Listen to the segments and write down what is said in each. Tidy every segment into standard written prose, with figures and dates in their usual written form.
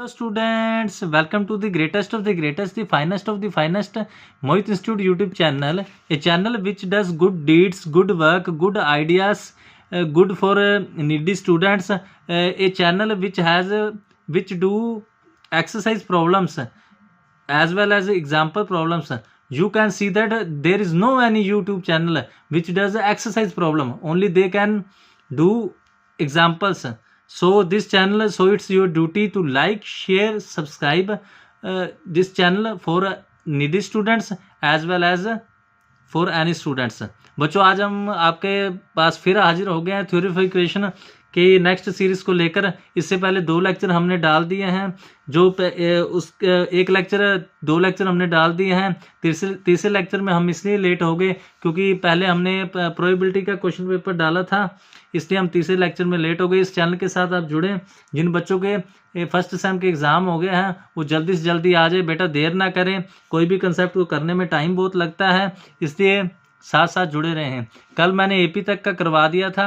Hello students, welcome to the greatest of the greatest, the finest of the finest Mohit Institute YouTube channel, a channel which does good deeds, good work, good ideas, good for needy students, a channel which has which do exercise problems as well as example problems. You can see that there is no any YouTube channel which does exercise problem, only they can do examples. So this channel, so it's your duty to like, share, subscribe this channel for needy students as well as for any students. बच्चों आज हम आपके पास फिर हाजिर हो गए हैं theory of equation के नेक्स्ट सीरीज़ को लेकर। इससे पहले 2 लेक्चर हमने डाल दिए हैं, जो उस एक लेक्चर 2 लेक्चर हमने डाल दिए हैं। तीसरे लेक्चर में हम इसलिए लेट हो गए क्योंकि पहले हमने प्रोबेबिलिटी का क्वेश्चन पेपर डाला था, इसलिए हम तीसरे लेक्चर में लेट हो गए। इस चैनल के साथ आप जुड़ें। जिन बच्चों के फर्स्ट सेम के एग्ज़ाम हो गए हैं वो जल्दी से जल्दी आ जाए बेटा, देर ना करें। कोई भी कंसेप्ट को करने में टाइम बहुत लगता है, इसलिए साथ साथ जुड़े रहें। कल मैंने एपी तक का करवा दिया था,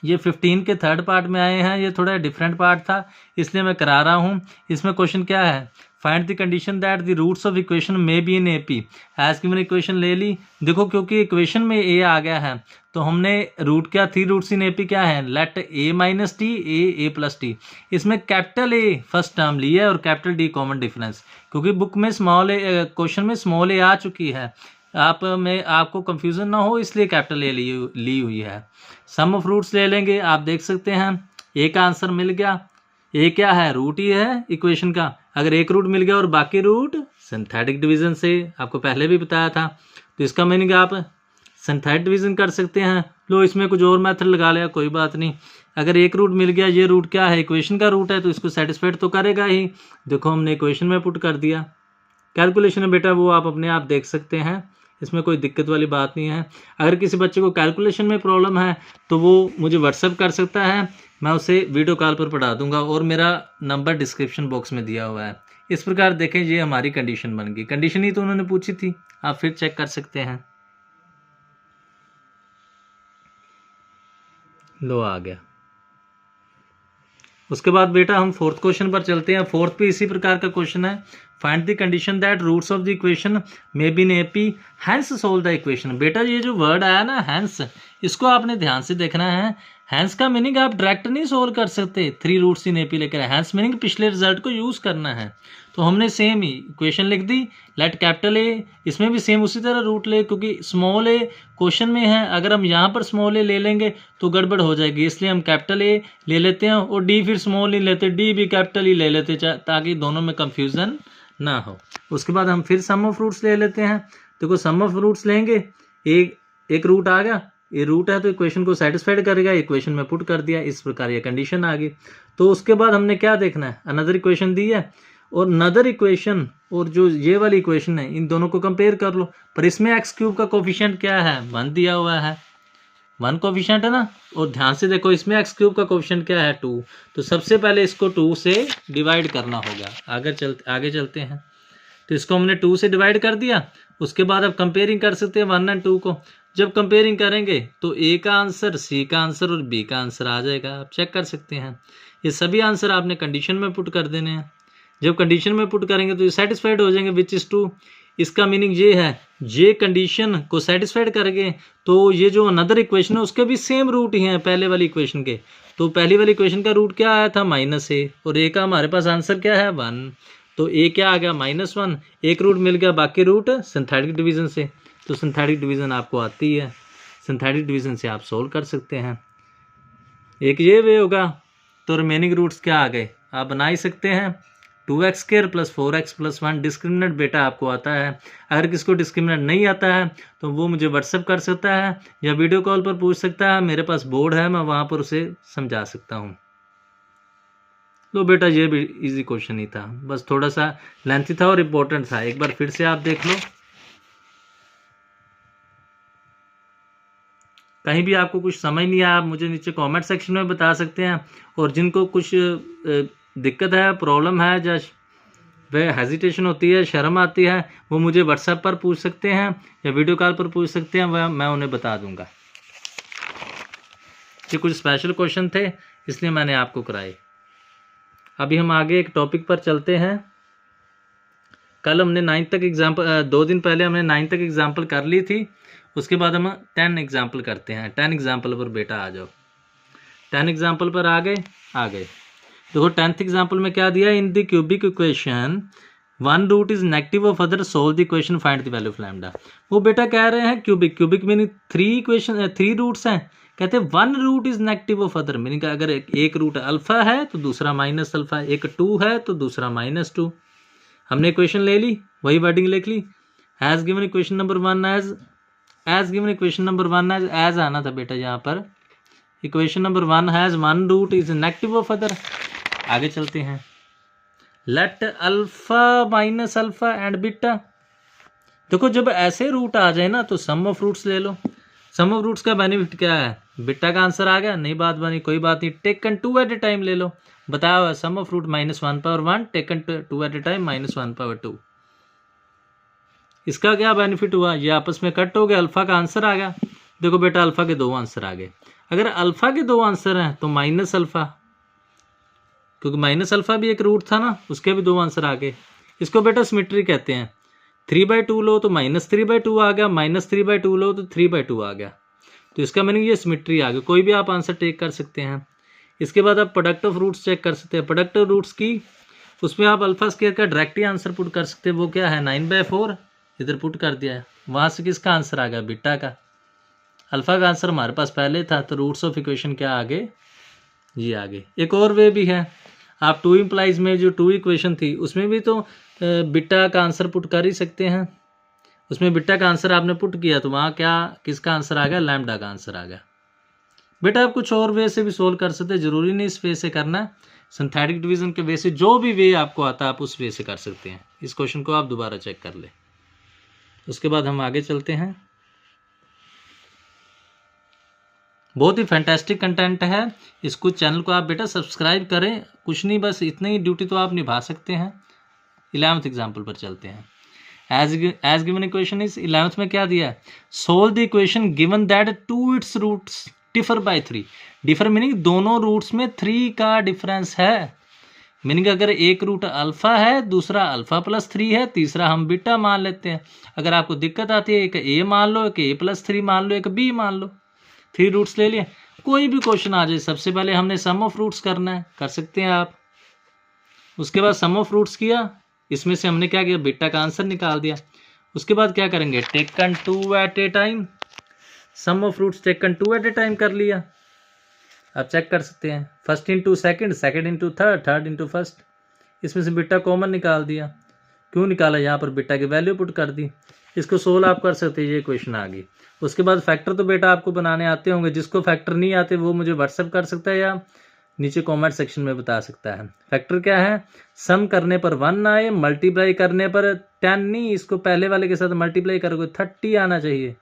ये 15 के थर्ड पार्ट में आए हैं, ये थोड़ा डिफरेंट पार्ट था इसलिए मैं करा रहा हूँ। इसमें क्वेश्चन क्या है, find the condition that the roots of equation may be in AP. As given equation ले ली। देखो क्योंकि इक्वेशन में ए आ गया है तो हमने रूट क्या, 3 रूट्स इन एपी क्या है, let a minus t a plus t. इसमें कैपिटल ए फर्स्ट टर्म लिया है और कैपिटल डी कॉमन डिफरेंस, क्योंकि बुक में स्मॉल ए, क्वेश्चन में स्मॉल ए आ चुकी है, आपको कंफ्यूजन ना हो इसलिए कैपिटल ए ली हुई है। सम ऑफ रूट्स ले लेंगे, आप देख सकते हैं ए का आंसर मिल गया। ए क्या है, रूट ही है इक्वेशन का। अगर एक रूट मिल गया और बाकी रूट सिंथेटिक डिवीजन से, आपको पहले भी बताया था, तो इसका मीनिंग आप सिंथेटिक डिवीजन कर सकते हैं। लो इसमें कुछ और मेथड लगा लिया, कोई बात नहीं। अगर एक रूट मिल गया, ये रूट क्या है, इक्वेशन का रूट है, तो इसको सेटिस्फाइड तो करेगा ही। देखो हमने इक्वेशन में पुट कर दिया। कैलकुलेशन है बेटा वो आप अपने आप देख सकते हैं, इसमें कोई दिक्कत वाली बात नहीं है। अगर किसी बच्चे को कैलकुलेशन में प्रॉब्लम है तो वो मुझे व्हाट्सअप कर सकता है, मैं उसे वीडियो कॉल पर पढ़ा दूंगा और मेरा नंबर डिस्क्रिप्शन बॉक्स में दिया हुआ है। इस प्रकार देखें, ये हमारी कंडीशन बन गई। कंडीशन ही तो उन्होंने पूछी थी, आप फिर चेक कर सकते हैं। लो आ गया। उसके बाद बेटा हम फोर्थ क्वेश्चन पर चलते हैं। फोर्थ भी इसी प्रकार का क्वेश्चन है, find the condition that roots of the equation may be in AP hence solve the equation. बेटा ये जो वर्ड आया ना हैंस, इसको आपने ध्यान से देखना है। हैंस का मीनिंग आप डायरेक्ट नहीं सोल्व कर सकते 3 रूट्स इन एपी लेकर, हैंस मीनिंग पिछले रिजल्ट को यूज़ करना है। तो हमने सेम ही इक्वेशन लिख दी, लेट कैपिटल ए, इसमें भी सेम उसी तरह रूट ले, क्योंकि स्मॉल ए क्वेश्चन में है। अगर हम यहाँ पर स्मॉल ए ले लेंगे तो गड़बड़ हो जाएगी, इसलिए हम कैपिटल ए ले लेते हैं और डी फिर स्मॉल ही लेते, डी भी कैपिटल ही ले लेते ताकि दोनों में कंफ्यूजन ना हो। उसके बाद हम फिर सम ऑफ रूट्स ले लेते हैं। देखो सम ऑफ रूट्स लेंगे, एक रूट आ गया, ये रूट है तो इक्वेशन को सेटिस्फाइड करेगा, इक्वेशन में पुट कर दिया, इस प्रकार ये कंडीशन आ गई। तो उसके बाद हमने क्या देखना है, अनदर इक्वेशन दी है और नदर इक्वेशन और जो ये वाली इक्वेशन है इन दोनों को कंपेयर कर लो। पर इसमें एक्स क्यूब का कोफिशिएंट क्या है, 1 दिया हुआ है, 1 कोफिशिएंट है ना। और ध्यान से देखो इसमें एक्स क्यूब का कोफिशिएंट क्या है, 2। तो सबसे पहले इसको 2 से डिवाइड करना होगा। आगे चलते हैं। तो इसको हमने 2 से डिवाइड कर दिया। उसके बाद अब कंपेयरिंग कर सकते हैं 1 और 2 को। जब कंपेयरिंग करेंगे तो ए का आंसर, सी का आंसर और बी का आंसर आ जाएगा, आप चेक कर सकते हैं। ये सभी आंसर आपने कंडीशन में पुट कर देने हैं। जब कंडीशन में पुट करेंगे तो ये सेटिस्फाइड हो जाएंगे, विच इज़ 2। इसका मीनिंग ये है, ये कंडीशन को सेटिस्फाइड करेंगे तो ये जो अनदर इक्वेशन है उसके भी सेम रूट ही हैं पहले वाली इक्वेशन के। तो पहली वाली इक्वेशन का रूट क्या आया था, -a, और ए का हमारे पास आंसर क्या है, 1। तो ए क्या आ गया, -1। एक रूट मिल गया, बाकी रूट सिंथेटिक डिवीजन से। तो सिंथेटिक डिवीजन आपको आती है, सिंथेटिक डिवीजन से आप सोल्व कर सकते हैं। एक ये वे होगा। तो रिमेनिंग रूट्स क्या आ गए, आप बना ही सकते हैं। 2x² + 4x + 1 डिस्क्रिमिनेंट बेटा आपको आता है। अगर किसको डिस्क्रिमिनेंट नहीं आता है तो वो मुझे व्हाट्सअप कर सकता है या वीडियो कॉल पर पूछ सकता है, मेरे पास बोर्ड है, मैं वहाँ पर उसे समझा सकता हूँ। लो बेटा ये भी इजी क्वेश्चन ही था, बस थोड़ा सा लेंथी था और इम्पोर्टेंट था। एक बार फिर से आप देख लो, कहीं भी आपको कुछ समझ नहीं आया आप मुझे नीचे कमेंट सेक्शन में बता सकते हैं। और जिनको कुछ दिक्कत है, प्रॉब्लम है, या वह हेजिटेशन होती है, शर्म आती है, वो मुझे व्हाट्सएप पर पूछ सकते हैं या वीडियो कॉल पर पूछ सकते हैं, वह मैं उन्हें बता दूंगा। ये कुछ स्पेशल क्वेश्चन थे इसलिए मैंने आपको कराए। अभी हम आगे एक टॉपिक पर चलते हैं। कल हमने 9 तक एग्जाम्पल, 2 दिन पहले हमने 9 तक एग्जाम्पल कर ली थी। उसके बाद हम 10 एग्जाम्पल करते हैं। 10 एग्जाम्पल पर बेटा आ जाओ। 10 एग्जाम्पल पर आ गए। देखो 10th एग्जाम्पल में क्या दिया, in the cubic equation one root is negative of other, solve the equation, find the value of lambda. वो बेटा कह रहे हैं क्यूबिक मीनिंग 3 रूट्स हैं। कहते हैं one root is negative of other, meaning अगर एक रूट अल्फा है तो दूसरा माइनस अल्फा, एक 2 है तो दूसरा -2। हमने इक्वेशन ले ली, वही वर्डिंग लिख ली। As given equation number 1 as given equation number 1 as आना था बेटा यहाँ पर। Equation number 1 has one root is negative of other. आगे चलते हैं। Let alpha minus alpha and beta. देखो जब ऐसे रूट आ जाए ना तो सम ऑफ रूट्स ले लो। सम ऑफ रूट्स का बेनिफिट क्या है, बीटा का आंसर आ गया, नहीं बात बनी, कोई बात नहीं। टेकन 2 एट ए टाइम ले लो। बताया हुआ sum of root -1/1 taken 2 at a time -1/2। इसका क्या बेनिफिट हुआ, ये आपस में कट हो गया, अल्फा का आंसर आ गया। देखो बेटा अल्फा के 2 आंसर आ गए। अगर अल्फा के 2 आंसर हैं तो माइनस अल्फा, क्योंकि माइनस अल्फा भी एक रूट था ना, उसके भी 2 आंसर आ गए। इसको बेटा सिमेट्री कहते हैं। 3/2 लो तो -3/2 आ गया, -3/2 लो तो 3/2 आ गया। तो इसका मीनिंग ये सिमेट्री आ गई। कोई भी आप आंसर टेक कर सकते हैं। इसके बाद आप प्रोडक्ट ऑफ रूट्स चेक कर सकते हैं। प्रोडक्ट ऑफ रूट्स की उसमें आप अल्फा स्क्वायर का डायरेक्ट ही आंसर पुट कर सकते हैं। वो क्या है 9/4, इधर पुट कर दिया है। वहाँ से किसका आंसर आ गया, बीटा का। अल्फा का आंसर हमारे पास पहले था, तो रूट्स ऑफ इक्वेशन क्या आगे, ये आगे। एक और वे भी है, आप 2 इम्प्लाइज में जो 2 इक्वेशन थी उसमें भी तो बीटा का आंसर पुट कर ही सकते हैं। उसमें बीटा का आंसर आपने पुट किया तो वहाँ क्या किसका आंसर आ गया, लैम्डा का आंसर आ गया। बेटा आप कुछ और वे से भी सोल्व कर सकते हैं, जरूरी नहीं इस वे से करना। सिंथेटिक डिवीजन के वे से, जो भी वे आपको आता है आप उस वे से कर सकते हैं। इस क्वेश्चन को आप दोबारा चेक कर ले। उसके बाद हम आगे चलते हैं। बहुत ही फैंटास्टिक कंटेंट है। इसको चैनल को आप बेटा सब्सक्राइब करें। कुछ नहीं, बस इतनी ही ड्यूटी तो आप निभा सकते हैं। 11th एग्जाम्पल पर चलते हैं। As given equation is 11th में क्या दिया है, solve the equation given that 2 its roots differ by 3। Differ meaning दोनों रूट्स में 3 का डिफरेंस है। मीनिंग अगर एक रूट अल्फा है, दूसरा अल्फा +3 है, तीसरा हम बीटा मान लेते हैं। अगर आपको दिक्कत आती है, एक ए मान लो, एक A+3 मान लो, एक बी मान लो। 3 रूट्स ले लिए। कोई भी क्वेश्चन आ जाए, सबसे पहले हमने सम ऑफ रूट्स करना है, कर सकते हैं आप। उसके बाद सम ऑफ रूट्स किया, इसमें से हमने क्या किया, बीटा का आंसर निकाल दिया। उसके बाद क्या करेंगे, taken 2 at a time. Sum of roots taken 2 at a time कर लिया। आप चेक कर सकते हैं, first into second, second into third, third into first. इसमें से बीटा कॉमन निकाल दिया। क्यों निकाला, यहाँ पर बीटा की वैल्यू पुट कर दी। इसको सोल्व आप कर सकते हैं, ये क्वेश्चन आ गई। उसके बाद फैक्टर तो बेटा आपको बनाने आते होंगे। जिसको फैक्टर नहीं आते वो मुझे व्हाट्सएप कर सकता है या नीचे कमेंट सेक्शन में बता सकता है। फैक्टर क्या है, सम करने पर 1 आए, मल्टीप्लाई करने पर 10 नहीं, इसको पहले वाले के साथ मल्टीप्लाई करोगे 30 आना चाहिए।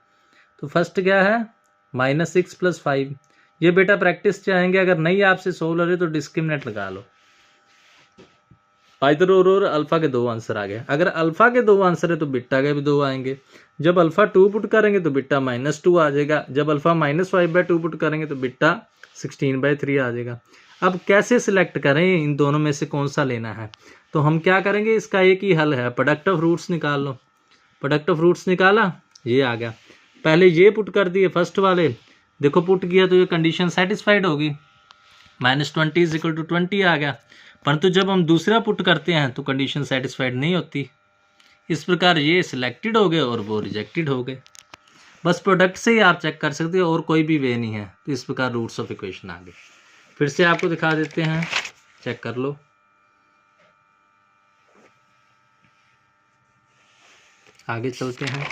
तो फर्स्ट क्या है -6 + 5। ये बेटा प्रैक्टिस चाहेंगे, अगर नहीं आपसे सोल्व हो रहे तो डिस्क्रिमिनेट लगा लो। इधर और अल्फा के 2 आंसर आ गए। अगर अल्फा के 2 आंसर है तो बीटा के भी 2 आएंगे। जब अल्फा 2 पुट करेंगे तो बीटा -2 आ जाएगा। जब अल्फा -5/2 पुट करेंगे तो बीटा 16/3 आ जाएगा। अब कैसे सिलेक्ट करें, इन दोनों में से कौन सा लेना है, तो हम क्या करेंगे, इसका एक ही हल है, प्रोडक्ट ऑफ रूट्स निकाल लो। प्रोडक्ट ऑफ रूट्स निकाला, ये आ गया। पहले ये पुट कर दिए फर्स्ट वाले, देखो पुट किया तो ये कंडीशन सेटिस्फाइड होगी, -20 = 20 आ गया। परंतु जब हम दूसरा पुट करते हैं तो कंडीशन सेटिस्फाइड नहीं होती। इस प्रकार ये सिलेक्टेड हो गए और वो रिजेक्टेड हो गए। बस प्रोडक्ट से ही आप चेक कर सकते हो, और कोई भी वे नहीं है। तो इस प्रकार रूट्स ऑफ इक्वेशन आ गए। फिर से आपको दिखा देते हैं, चेक कर लो। आगे चलते हैं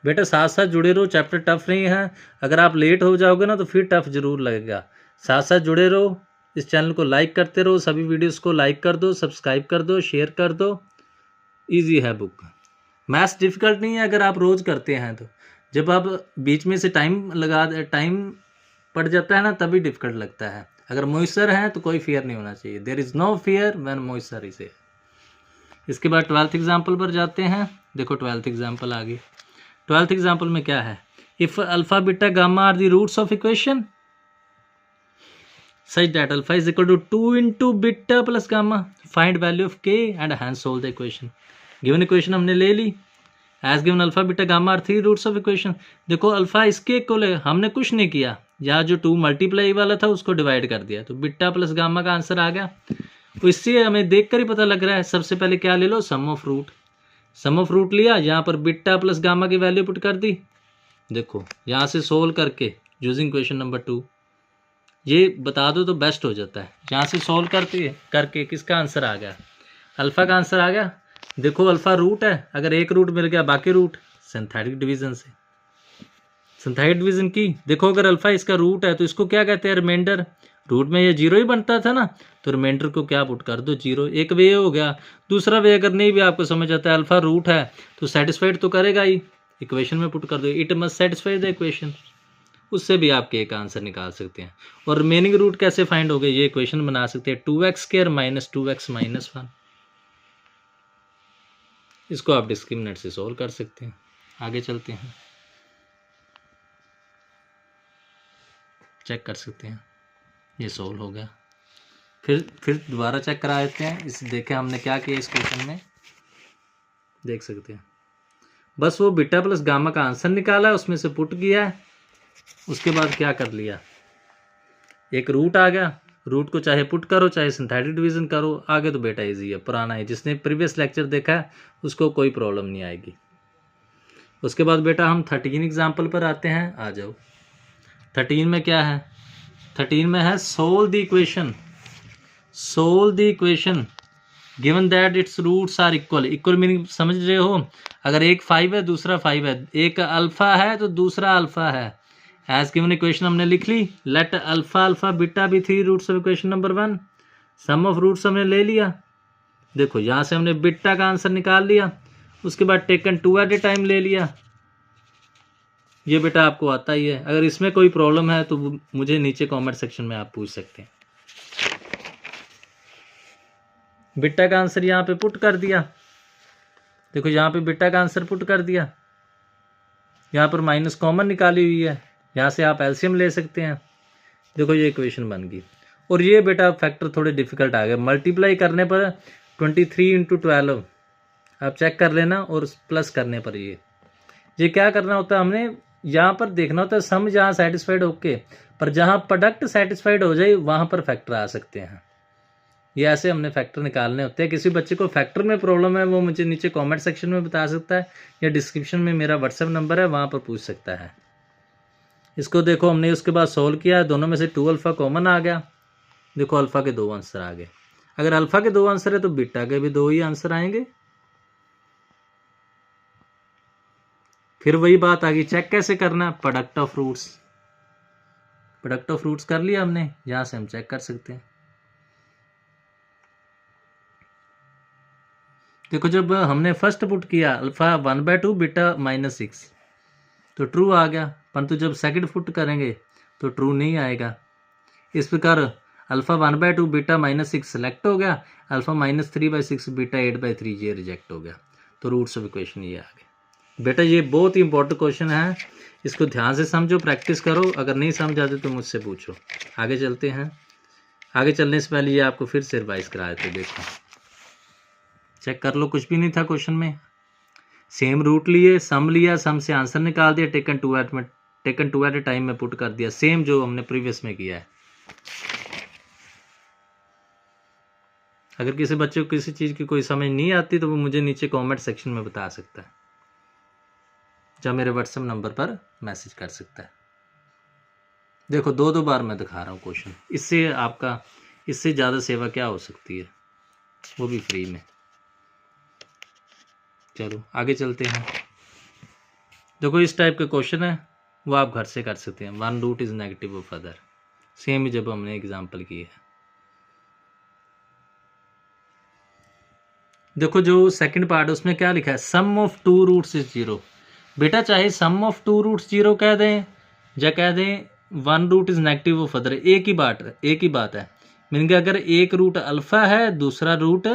बेटा, साथ साथ जुड़े रहो, चैप्टर टफ नहीं है। अगर आप लेट हो जाओगे ना तो फिर टफ जरूर लगेगा। साथ साथ जुड़े रहो, इस चैनल को लाइक करते रहो, सभी वीडियोस को लाइक कर दो, सब्सक्राइब कर दो, शेयर कर दो। इजी है बुक, मैथ्स डिफिकल्ट नहीं है अगर आप रोज़ करते हैं तो। जब आप बीच में से टाइम पड़ जाता है ना तभी डिफिकल्ट लगता है। अगर मॉइस्चर है तो कोई फियर नहीं होना चाहिए। There is no fear when moisture is है। इसके बाद 12th एग्जाम्पल पर जाते हैं। देखो 12th एग्जाम्पल आ गई। 12th एग्जाम्पल में क्या है, if alpha beta gamma are the roots of equation. such that alpha is equal to 2 into beta plus gamma. Find value of k and hence solve the equation. Given equation हमने ले ली. As given alpha beta gamma are 3 roots of equation. देखो alpha इसके equal है, हमने कुछ नहीं किया, यहाँ जो 2 मल्टीप्लाई वाला था उसको डिवाइड कर दिया, तो बीटा प्लस गामा का आंसर आ गया. तो इससे हमें देख कर ही पता लग रहा है. सबसे पहले क्या ले लो, sum of root. Sum of root लिया, यहाँ पर बीटा प्लस गामा की वैल्यू पुट कर दी. देखो यहाँ से सोल्व करके यूजिंग क्वेश्चन नंबर 2 ये बता दो तो बेस्ट हो जाता है. यहाँ से सोल्व करके किसका आंसर आ गया, अल्फ़ा का आंसर आ गया. देखो अल्फ़ा रूट है, अगर एक रूट मिल गया बाकी रूट सिंथेटिक डिवीजन से. सिंथेटिक डिवीजन की देखो, अगर अल्फ़ा इसका रूट है तो इसको क्या कहते हैं, रिमाइंडर. रूट में ये जीरो ही बनता था ना, तो रिमाइंडर को क्या पुट कर दो, जीरो. एक वे हो गया. दूसरा वे अगर नहीं भी आपको समझ आता है, अल्फ़ा रूट है तो सेटिस्फाइड तो करेगा ही, इक्वेशन में पुट कर दो, it must satisfy the equation. उससे भी आप एक आंसर निकाल सकते हैं. और रिमेनिंग रूट कैसे फाइंड हो गए, ये इक्वेशन बना सकते हैं, 2x² माइनस 2x माइनस 1. इसको आप डिस्क्रिमिनेंट से सोल्व कर सकते हैं. आगे चलते हैं, चेक कर सकते हैं, ये सोल्व हो गया. फिर दोबारा चेक करा देते हैं. इस देखें हमने क्या किया इस क्वेश्चन में, देख सकते हैं. बस वो बीटा प्लस गामा का आंसर निकाला है, उसमें से पुट किया है. उसके बाद क्या कर लिया, एक रूट आ गया. रूट को चाहे पुट करो चाहे सिंथेटिक डिवीजन करो, आगे तो बेटा इजी है, पुराना है. जिसने प्रीवियस लेक्चर देखा है उसको कोई प्रॉब्लम नहीं आएगी. उसके बाद बेटा हम 13 एग्जाम्पल पर आते हैं. आ जाओ. 13 में क्या है, 13 में है solve the equation. Solve the equation given that its roots are equal. Equal meaning समझ रहे हो, अगर एक 5 है दूसरा 5 है, एक अल्फा है तो दूसरा अल्फा है. एज गिवन इक्वेशन हमने लिख ली. लेट अल्फा अल्फा बीटा भी 3 roots of equation number 1. Sum of roots हमने ले लिया. देखो यहाँ से हमने बीटा का आंसर निकाल लिया. उसके बाद टेकन 2 एट ए टाइम ले लिया. ये बेटा आपको आता ही है. अगर इसमें कोई प्रॉब्लम है तो मुझे नीचे कमेंट सेक्शन में आप पूछ सकते हैं. बीटा का आंसर यहाँ पे पुट कर दिया. देखो यहाँ पे बीटा का आंसर पुट कर दिया. यहाँ पर माइनस कॉमन निकाली हुई है, यहाँ से आप एलसीएम ले सकते हैं. देखो ये इक्वेशन बन गई. और ये बेटा फैक्टर थोड़े डिफिकल्ट आ गए. मल्टीप्लाई करने पर 23 इंटू 12 आप चेक कर लेना, और प्लस करने पर ये क्या करना होता है, हमने यहाँ पर देखना होता है सम जहाँ सेटिस्फाइड ओके, पर जहाँ प्रोडक्ट सेटिस्फाइड हो जाए वहाँ पर फैक्टर आ सकते हैं. ये ऐसे हमने फैक्टर निकालने होते हैं. किसी बच्चे को फैक्टर में प्रॉब्लम है वो मुझे नीचे कमेंट सेक्शन में बता सकता है, या डिस्क्रिप्शन में मेरा व्हाट्सएप नंबर है वहाँ पर पूछ सकता है. इसको देखो हमने उसके बाद सोल्व किया, दोनों में से 2 अल्फ़ा कॉमन आ गया. देखो अल्फ़ा के 2 आंसर आ गए. अगर अल्फ़ा के 2 आंसर है तो बीटा के भी 2 ही आंसर आएंगे. फिर वही बात आ गई, चेक कैसे करना, product of roots. Product of roots कर लिया हमने, यहाँ से हम चेक कर सकते हैं. देखो जब हमने फर्स्ट पुट किया अल्फ़ा 1/2 बीटा -6 तो ट्रू आ गया, परंतु जब सेकंड पुट करेंगे तो ट्रू नहीं आएगा. इस प्रकार अल्फ़ा 1/2 बीटा -6 सेलेक्ट हो गया, अल्फ़ा -3/6 बीटा 8/3 ये रिजेक्ट हो गया. तो रूट्स ऑफ इक्वेशन ये आ गए. बेटा ये बहुत ही इंपॉर्टेंट क्वेश्चन है, इसको ध्यान से समझो, प्रैक्टिस करो. अगर नहीं समझ आते तो मुझसे पूछो. आगे चलते हैं. आगे चलने से पहले ये आपको फिर से रिवाइज करा देते. देखो चेक कर लो, कुछ भी नहीं था क्वेश्चन में. सेम रूट लिए, सम लिया, सम से आंसर निकाल दिया, taken two at a time में पुट कर दिया, सेम जो हमने प्रीवियस में किया है. अगर किसी बच्चे को किसी चीज़ की कोई समझ नहीं आती तो वो मुझे नीचे कमेंट सेक्शन में बता सकता है, या मेरे व्हाट्सएप नंबर पर मैसेज कर सकता है. देखो 2 बार मैं दिखा रहा हूँ क्वेश्चन. इससे ज़्यादा सेवा क्या हो सकती है, वो भी फ्री में. चलो आगे चलते हैं. देखो इस टाइप के क्वेश्चन है वो आप घर से कर सकते हैं. 1 root is negative of other, same ही जब हमने एग्जांपल किए है. देखो जो सेकंड पार्ट है उसमें क्या लिखा है, सम ऑफ 2 रूट्स इज 0. बेटा चाहे सम ऑफ 2 रूट्स 0 कह दें या कह दें 1 root is negative of other, एक ही बात है. मीनिंग अगर एक रूट अल्फा है दूसरा रूट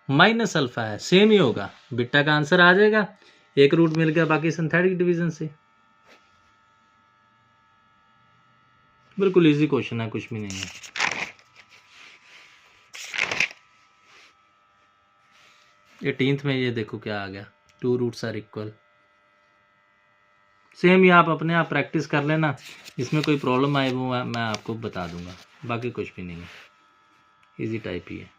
माइनस अल्फा है, सेम ही होगा, बीटा का आंसर आ जाएगा. एक रूट मिल गया बाकी सिंथेटिक डिवीजन से. बिल्कुल इजी क्वेश्चन है, कुछ भी नहीं है. 18th में ये देखो क्या आ गया, 2 रूट्स आर इक्वल। सेम ही आप अपने आप प्रैक्टिस कर लेना, इसमें कोई प्रॉब्लम आए वो मैं आपको बता दूंगा, बाकी कुछ भी नहीं है, इजी टाइप ही है।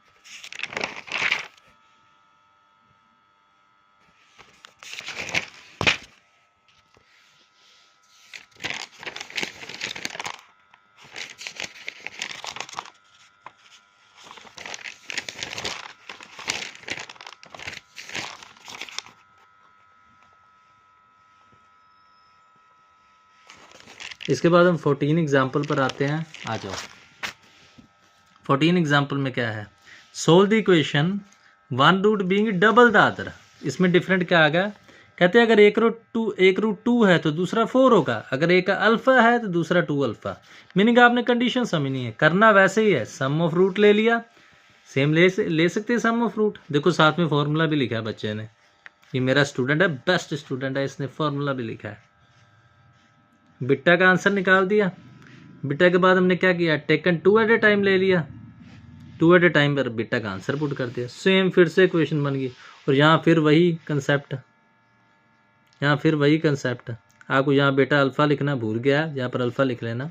इसके बाद हम 14 एग्जाम्पल पर आते हैं, आ जाओ। 14 एग्जाम्पल में क्या है, solve the equation 1 root being double the other. इसमें डिफरेंट क्या आ गया, कहते हैं अगर एक रूट टू है तो दूसरा 4 होगा, अगर एक अल्फा है तो दूसरा 2 अल्फा। मीनिंग आपने कंडीशन समझनी है, करना वैसे ही है, सम ऑफ रूट ले लिया, सेम ले सकते हैं सम ऑफ रूट। देखो साथ में फॉर्मूला भी लिखा है बच्चे ने, ये मेरा स्टूडेंट है, बेस्ट स्टूडेंट है, इसने फॉर्मूला भी लिखा है। बिट्टा का आंसर निकाल दिया, बिट्टा के बाद हमने क्या किया, टेकन 2 एट ए टाइम ले लिया, 2 एट ए टाइम पर बिट्टा का आंसर पुट कर दिया, सेम फिर से इक्वेशन बन गई। और यहाँ फिर वही कंसेप्ट, आपको यहाँ बेटा अल्फ़ा लिखना भूल गया, यहाँ पर अल्फ़ा लिख लेना,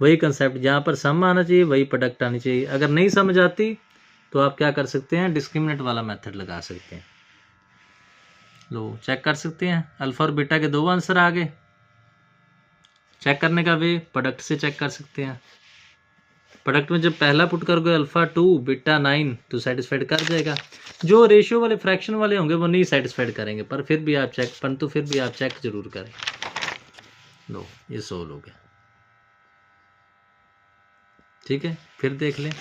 वही कंसेप्ट, जहाँ पर सम आना चाहिए वही प्रोडक्ट आनी चाहिए। अगर नहीं समझ आती तो आप क्या कर सकते हैं, डिस्क्रिमिनेंट वाला मेथड लगा सकते हैं। लो चेक कर सकते हैं, अल्फ़ा और बीटा के 2 आंसर आ गए। चेक करने का वे प्रोडक्ट से चेक कर सकते हैं, प्रोडक्ट में जब पहला पुट करोगे अल्फ़ा 2 बीटा 9 तो सेटिस्फाइड कर जाएगा। जो रेशियो वाले फ्रैक्शन वाले होंगे वो नहीं सेटिस्फाइड करेंगे, पर फिर भी आप चेक जरूर करें। लो ये सोल्व हो गया, ठीक है, फिर देख लें।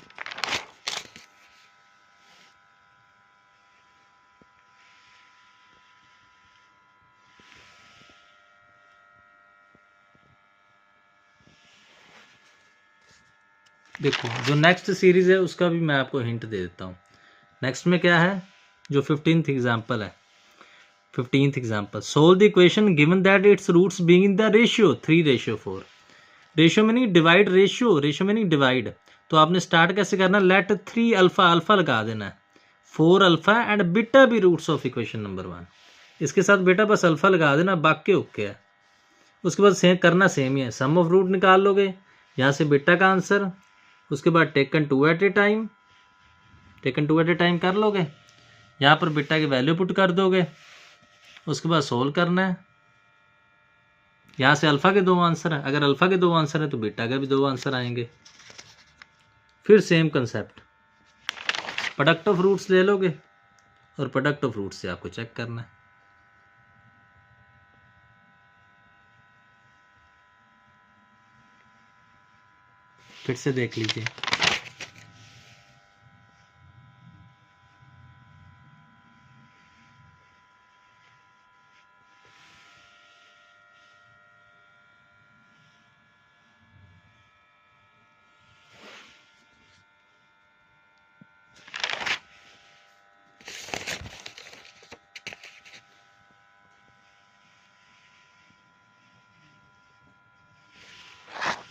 देखो जो नेक्स्ट सीरीज है उसका भी मैं आपको हिंट दे देता हूँ। नेक्स्ट में क्या है, जो 15th एग्जाम्पल है, 15th example, solve the equation given that its roots being in the ratio 3:4। Ratio में नहीं डिवाइड, रेशियो में नहीं डिवाइड। तो आपने स्टार्ट कैसे करना, लेट 3 अल्फा, अल्फा लगा देना है, 4 अल्फा एंड बीटा भी रूट्स ऑफ इक्वेशन नंबर 1। इसके साथ बेटा बस अल्फा लगा देना, बाकी ओके है। उसके बाद सेम करना, सेम ही है, सम ऑफ रूट निकाल लोगे, यहाँ से बेटा का आंसर, उसके बाद टेकन 2 एट ए टाइम कर लोगे, यहाँ पर बीटा की वैल्यू पुट कर दोगे, उसके बाद सोल्व करना है। यहाँ से अल्फ़ा के 2 आंसर है, अगर अल्फ़ा के 2 आंसर है तो बीटा के भी 2 आंसर आएंगे। फिर same concept, product of roots ले लोगे और प्रोडक्ट ऑफ रूट्स से आपको चेक करना है। फिर से देख लीजिए,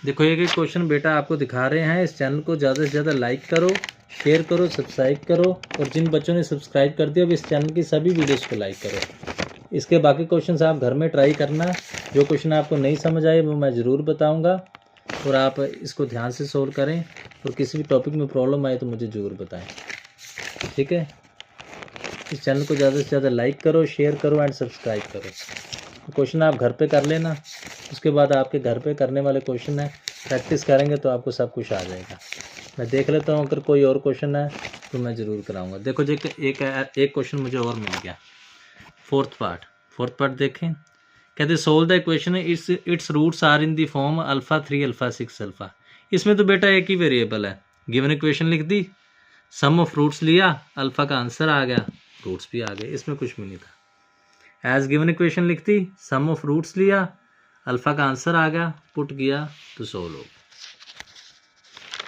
देखो एक क्वेश्चन बेटा आपको दिखा रहे हैं। इस चैनल को ज़्यादा से ज़्यादा लाइक करो, शेयर करो, सब्सक्राइब करो, और जिन बच्चों ने सब्सक्राइब कर दिया अब इस चैनल की सभी वीडियोस को लाइक करो। इसके बाकी क्वेश्चंस आप घर में ट्राई करना, जो क्वेश्चन आपको नहीं समझ आए वो मैं ज़रूर बताऊंगा, और आप इसको ध्यान से सोल्व करें, और किसी भी टॉपिक में प्रॉब्लम आए तो मुझे ज़रूर बताएँ, ठीक है। इस चैनल को ज़्यादा से ज़्यादा लाइक करो, शेयर करो एंड सब्सक्राइब करो। क्वेश्चन आप घर पे कर लेना, उसके बाद आपके घर पे करने वाले क्वेश्चन है, प्रैक्टिस करेंगे तो आपको सब कुछ आ जाएगा। मैं देख लेता हूँ, अगर कोई और क्वेश्चन है तो मैं ज़रूर कराऊंगा। देखो जो एक क्वेश्चन मुझे और मिल गया, फोर्थ पार्ट देखें। कहते solve the equation its roots are in the form alpha 3 alpha 6 alpha. इसमें तो बेटा एक ही वेरिएबल है, गिवन इक्वेशन लिख दी, सम ऑफ रूट्स लिया, अल्फ़ा का आंसर आ गया, रूट्स भी आ गए, इसमें कुछ भी नहीं था। एज गिवन इक्वेशन लिख दी, सम ऑफ रूट्स लिया, अल्फ़ा का आंसर आ गया, पुट किया तो सोल्व हो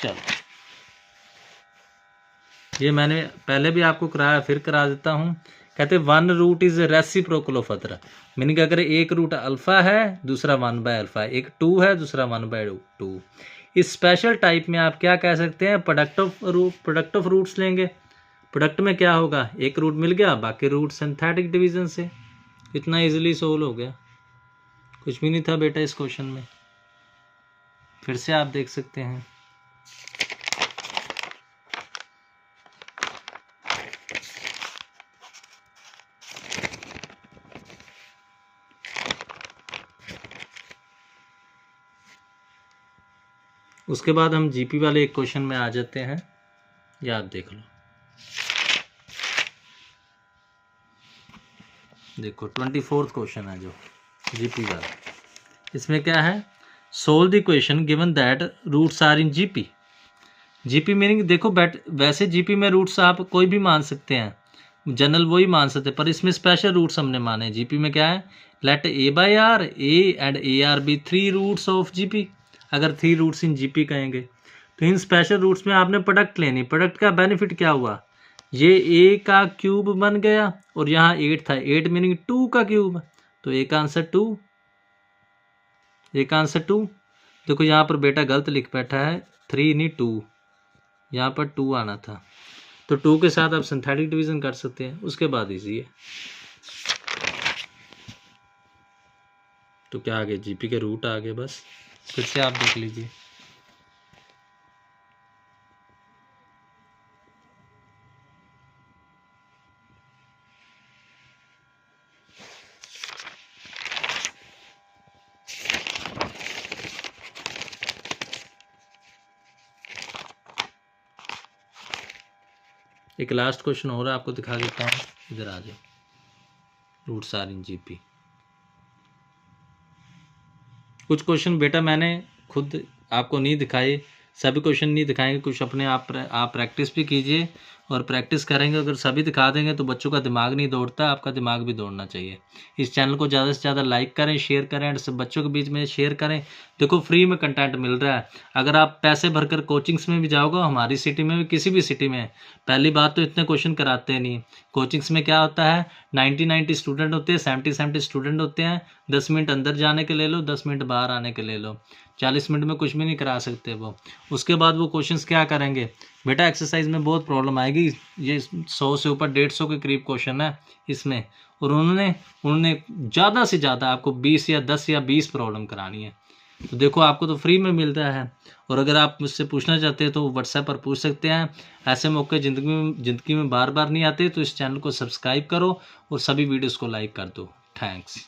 गया। चलो ये मैंने पहले भी आपको कराया, फिर करा देता हूँ। कहते 1 root is reciprocal of other, meaning अगर एक रूट अल्फ़ा है दूसरा 1/अल्फ़ा, एक 2 है दूसरा 1/2। इस स्पेशल टाइप में आप क्या कह सकते हैं, प्रोडक्ट ऑफ रूट्स लेंगे। प्रोडक्ट में क्या होगा, एक रूट मिल गया, बाकी रूट सिंथेटिक डिवीजन से। इतना इजीली सोल्व हो गया, कुछ भी नहीं था बेटा इस क्वेश्चन में। फिर से आप देख सकते हैं। उसके बाद हम जीपी वाले एक क्वेश्चन में आ जाते हैं, या आप देख लो। देखो 24th क्वेश्चन है जो जीपी वाला। इसमें क्या है, solve the question given that roots are in GP. GP meaning देखो वैसे जीपी में रूट्स आप कोई भी मान सकते हैं, जनरल वही मान सकते हैं, पर इसमें स्पेशल रूट्स हमने माने। जीपी में क्या है, let A by R A and A R be 3 roots of GP. अगर 3 रूट्स इन जीपी कहेंगे तो इन स्पेशल रूट्स में आपने प्रोडक्ट लेनी। प्रोडक्ट का बेनिफिट क्या हुआ, ये ए का क्यूब बन गया और यहाँ 8 था, 8 मीनिंग 2 का क्यूब, तो ए का आंसर 2, ए का आंसर 2। देखो यहाँ पर बेटा गलत लिख बैठा है, 3 नहीं 2, यहाँ पर 2 आना था। तो 2 के साथ आप सिंथेटिक डिवीजन कर सकते हैं, उसके बाद इजी है। तो क्या आ गए, जीपी के रूट आ गए बस। फिर से आप देख लीजिए। एक लास्ट क्वेश्चन हो रहा है, आपको दिखा देता हूँ, इधर आ जाओ। Roots are in GP. कुछ क्वेश्चन बेटा मैंने खुद आपको नहीं दिखाए, सभी क्वेश्चन नहीं दिखाएंगे, कुछ अपने आप प्रैक्टिस भी कीजिए, और प्रैक्टिस करेंगे। अगर सभी दिखा देंगे तो बच्चों का दिमाग नहीं दौड़ता, आपका दिमाग भी दौड़ना चाहिए। इस चैनल को ज़्यादा से ज़्यादा लाइक करें, शेयर करें, और सब बच्चों के बीच में शेयर करें। देखो फ्री में कंटेंट मिल रहा है। अगर आप पैसे भरकर कोचिंग्स में भी जाओगे, हमारी सिटी में भी, किसी भी सिटी में, पहली बात तो इतने क्वेश्चन कराते नहीं। कोचिंग्स में क्या होता है, 90 स्टूडेंट होते हैं, 70 स्टूडेंट होते हैं। 10 मिनट अंदर जाने के ले लो, 10 मिनट बाहर आने के ले लो, 40 मिनट में कुछ भी नहीं करा सकते वो। उसके बाद वो क्वेश्चंस क्या करेंगे बेटा, एक्सरसाइज में बहुत प्रॉब्लम आएगी। ये 100 से ऊपर 150 के करीब क्वेश्चन है इसमें, और उन्होंने ज़्यादा से ज़्यादा आपको 20 या 10 या 20 प्रॉब्लम करानी है। तो देखो आपको तो फ्री में मिल रहा है, और अगर आप मुझसे पूछना चाहते हैं तो व्हाट्सएप पर पूछ सकते हैं। ऐसे मौके ज़िंदगी में बार बार नहीं आते, तो इस चैनल को सब्सक्राइब करो और सभी वीडियोज़ को लाइक कर दो। थैंक्स।